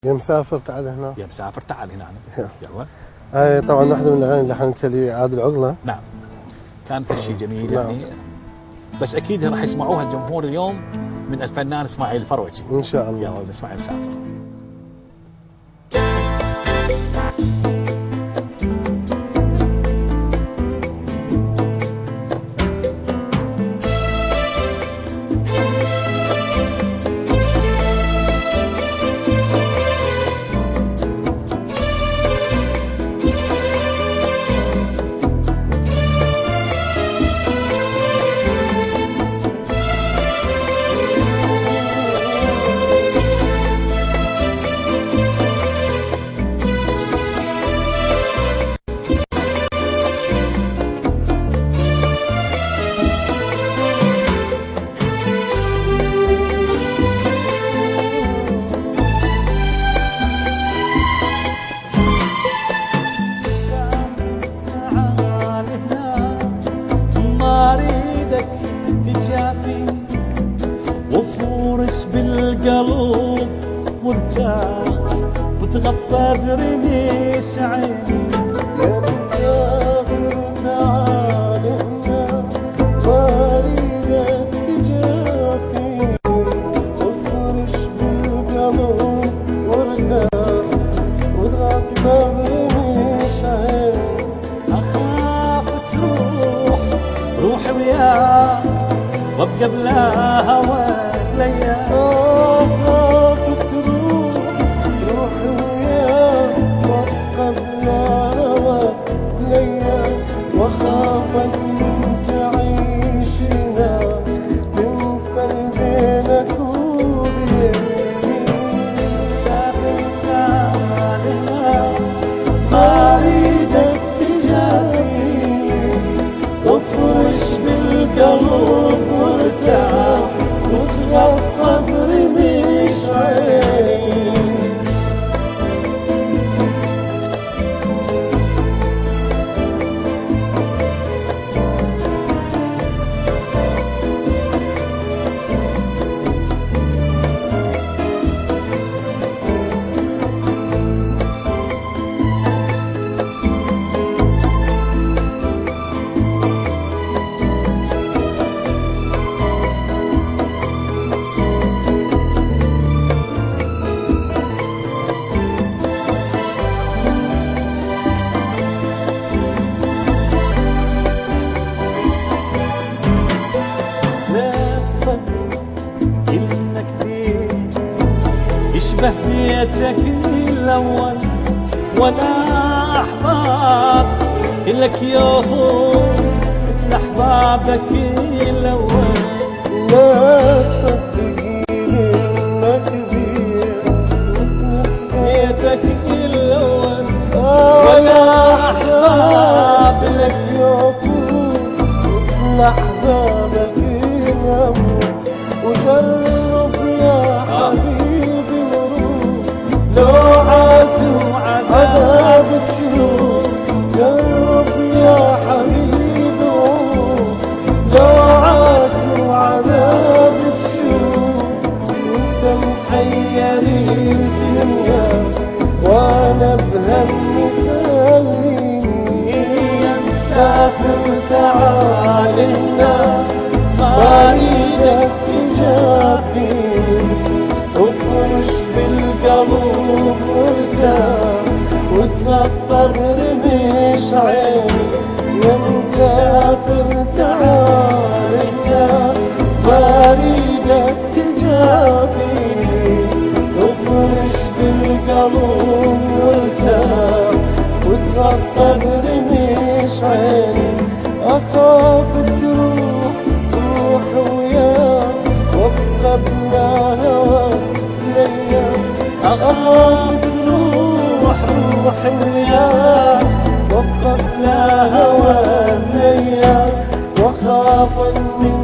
يا مسافر تعال هنا. يا مسافر تعال هنا. يلا. هاي طبعا واحدة من الأغاني اللي حنتها لي عادل عقلة. نعم. كانت شيء جميل نعم. يعني. بس أكيد راح يسمعوها الجمهور اليوم من الفنان إسماعيل الفروجي. إن شاء الله. يلا نسمع مسافر. بالقلب وارتاح وتغطى برميش عيني. يا مسافر تعال هنا ما اريدك تجافي وافرش بالقلب وارتاح وتغطى برميش عيني. اخاف تروح روحي وياك وابقى بلا هواك ليالي. أخاف تروح روحي وياك وابقى بلا هواك ليالي. وأخاف أن تعيش هناك تنسى بينك وبيني. مسافر تعال هنا ما اريدك تجافي وافرش بالقلب وارتاح وتغطى برميش عيني. يشبه بيتك الأول ولا أحباب إلك يوفون مثل أحبابك الأول. لا تصدقيني إنك كبير بيتك الأول ولا أحباب إلك يوفون مثل أحبابك الأول. وجرب يا حبيبي مرور لوعات عذاب تشوف. جرب يا حبيبي مرور لوعات وعذاب تشوف. وانت محير الدنيا وانا بهمي خليني. يا مسافر تعال هنا ما اريدك تجافي وافرش بالقلب وارتاح وتغطى برميش عيني. يا مسافر تعال هنا ما اريدك تجافي وافرش بالقلب وارتاح وتغطى برميش عيني. اخاف تروح روح وياك وابقى بلا هواك ليالي. أخاف تروح روحي وياك وابقى بلا هواك ليالي. واخاف من